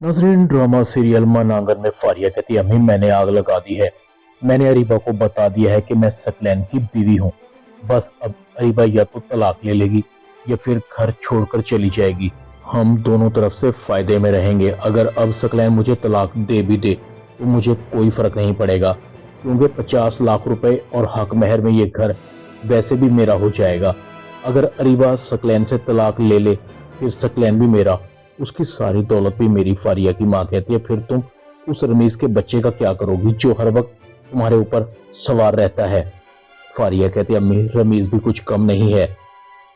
नाजरीन, drama serial मन आंगन में फारिया कहती है, अम्मी मैंने आग लगा दी है। मैंने अरीबा को बता दिया है कि मैं सकलैन की बीवी हूँ। बस अब अरीबा या तो तलाक ले लेगी या फिर घर छोड़कर चली जाएगी। हम दोनों तरफ से फायदे में रहेंगे। अगर अब सकलैन मुझे तलाक दे भी दे तो मुझे कोई फर्क नहीं पड़ेगा, क्योंकि 50 लाख रुपए और हक महर में ये घर वैसे भी मेरा हो जाएगा। अगर अरीबा सकलैन से तलाक ले ले फिर सकलैन भी मेरा, उसकी सारी दौलत भी मेरी। फारिया की माँ कहती है, फिर तुम उस रमीज के बच्चे का क्या करोगी जो हर वक्त तुम्हारे ऊपर सवार रहता है। फारिया कहती है, अम्मी रमीज भी कुछ कम नहीं है।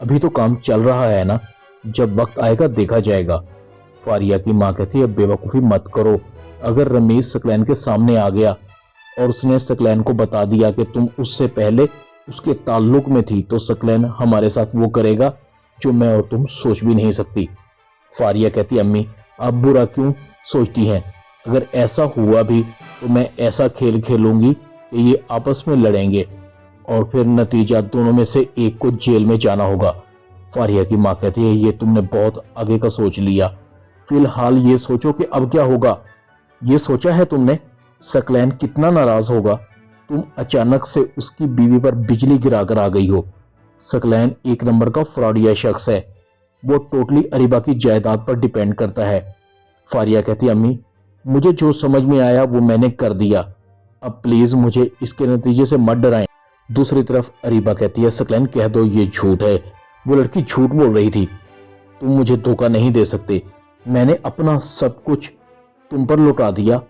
अभी तो काम चल रहा है ना, जब वक्त आएगा देखा जाएगा। फारिया की माँ कहती है, बेवकूफ़ी मत करो। अगर रमीज सकलैन के सामने आ गया और उसने सकलैन को बता दिया कि तुम उससे पहले उसके ताल्लुक में थी, तो सकलैन हमारे साथ वो करेगा जो मैं और तुम सोच भी नहीं सकती। फारिया कहती, अम्मी आप बुरा क्यों सोचती हैं? अगर ऐसा हुआ भी तो मैं ऐसा खेल खेलूंगी कि ये आपस में लड़ेंगे और फिर नतीजा दोनों में से एक को जेल में जाना होगा। फारिया की माँ कहती है, ये तुमने बहुत आगे का सोच लिया। फिलहाल ये सोचो कि अब क्या होगा। ये सोचा है तुमने सकलैन कितना नाराज होगा? तुम अचानक से उसकी बीवी पर बिजली गिरा कर आ गई हो। सकलैन एक नंबर का फ्रॉडिया शख्स है। वो टोटली अरीबा की जायदाद पर डिपेंड करता है। फारिया कहती, अम्मी मुझे जो समझ में आया वो मैंने कर दिया। अब प्लीज मुझे इसके नतीजे से मत डराएं। दूसरी तरफ अरीबा कहती है, सकलैन कह दो ये झूठ है, वो लड़की झूठ बोल रही थी। तुम मुझे धोखा नहीं दे सकते। मैंने अपना सब कुछ तुम पर लौटा दिया।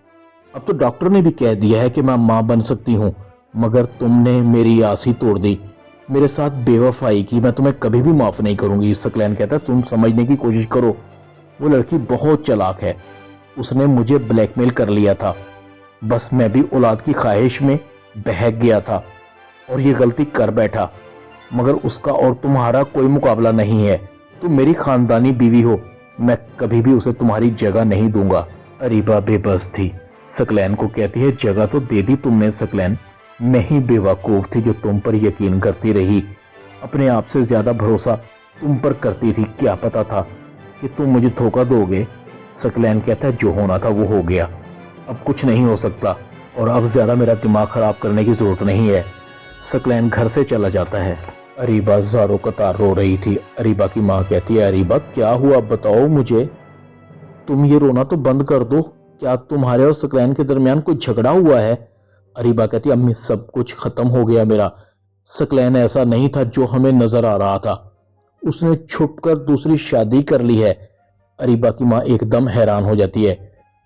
अब तो डॉक्टर ने भी कह दिया है कि मैं मां बन सकती हूं, मगर तुमने मेरी आस ही तोड़ दी। मेरे साथ बेवफाई की मैं तुम्हें कभी भी माफ नहीं करूंगी। सकलैन कहता, तुम समझने की कोशिश करो। वो लड़की बहुत चालाक है। उसने मुझे ब्लैकमेल कर लिया था। बस मैं भी औलाद की ख्वाहिश में बहक गया था और ये गलती कर बैठा, मगर उसका और तुम्हारा कोई मुकाबला नहीं है। तुम मेरी खानदानी बीवी हो, मैं कभी भी उसे तुम्हारी जगह नहीं दूंगा। अरीबा बेबस थी। सकलैन को कहती है, जगह तो दे दी तुमने सकलैन, मैं ही बेवकूफ थी जो तुम पर यकीन करती रही। अपने आप से ज्यादा भरोसा तुम पर करती थी। क्या पता था कि तुम मुझे धोखा दोगे। सकलैन कहता है, जो होना था वो हो गया, अब कुछ नहीं हो सकता और अब ज्यादा मेरा दिमाग खराब करने की जरूरत नहीं है। सकलैन घर से चला जाता है। अरीबा ज़ारो कतार रो रही थी। अरीबा की माँ कहती है, अरीबा क्या हुआ बताओ मुझे, तुम ये रोना तो बंद कर दो। क्या तुम्हारे और सकलैन के दरमियान कोई झगड़ा हुआ है? अरीबा कहती, अम्मी सब कुछ खत्म हो गया मेरा। सकलैन ऐसा नहीं था जो हमें नजर आ रहा था। उसने छुपकर दूसरी शादी कर ली है। अरीबा की माँ एकदम हैरान हो जाती है।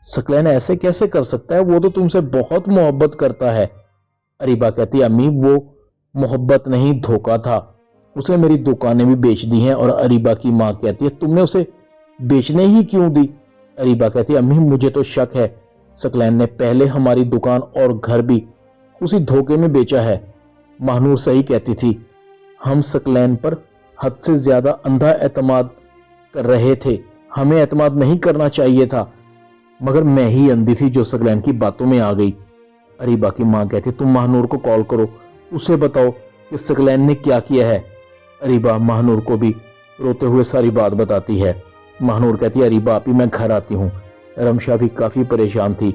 सकलैन ऐसे कैसे कर सकता है? वो तो तुमसे बहुत मोहब्बत करता है। अरीबा कहती है, अम्मी वो मोहब्बत नहीं धोखा था। उसने मेरी दुकानें भी बेच दी हैं। और अरीबा की माँ कहती है, तुमने उसे बेचने ही क्यों दी? अरीबा कहती है, अम्मी मुझे तो शक है सकलैन ने पहले हमारी दुकान और घर भी उसी धोखे में बेचा है। महानूर सही कहती थी, हम सकलैन पर हद से ज्यादा अंधा एतमाद कर रहे थे। हमें एतमाद नहीं करना चाहिए था, मगर मैं ही अंधी थी जो सकलैन की बातों में आ गई। अरीबा की माँ कहती, तुम महानूर को कॉल करो, उसे बताओ कि सकलैन ने क्या किया है। अरीबा महानूर को भी रोते हुए सारी बात बताती है। महानूर कहती है, अरीबा आप ही मैं घर आती हूँ। रमशा भी काफी परेशान थी।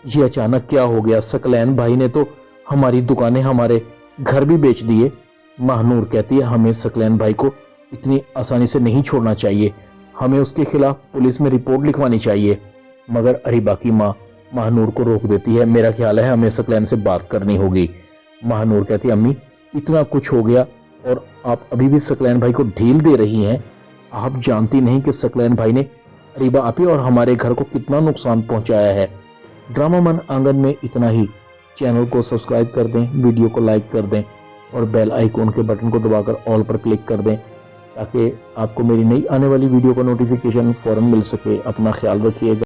ये अचानक क्या हो गया? सकलैन भाई ने तो हमारी दुकानें हमारे घर भी बेच दिए। महानूर कहती है, हमें सकलैन भाई को इतनी आसानी से नहीं छोड़ना चाहिए, हमें उसके खिलाफ पुलिस में रिपोर्ट लिखवानी चाहिए। मगर अरीबा की माँ महानूर को रोक देती है। मेरा ख्याल है हमें सकलैन से बात करनी होगी। महानूर कहती है, अम्मी इतना कुछ हो गया और आप अभी भी सकलैन भाई को ढील दे रही हैं। आप जानती नहीं कि सकलैन भाई ने अरीबा आपी और हमारे घर को कितना नुकसान पहुंचाया है। ड्रामा मन आंगन में इतना ही। चैनल को सब्सक्राइब कर दें, वीडियो को लाइक कर दें और बेल आइकॉन के बटन को दबाकर ऑल पर क्लिक कर दें, ताकि आपको मेरी नई आने वाली वीडियो का नोटिफिकेशन फौरन मिल सके। अपना ख्याल रखिएगा।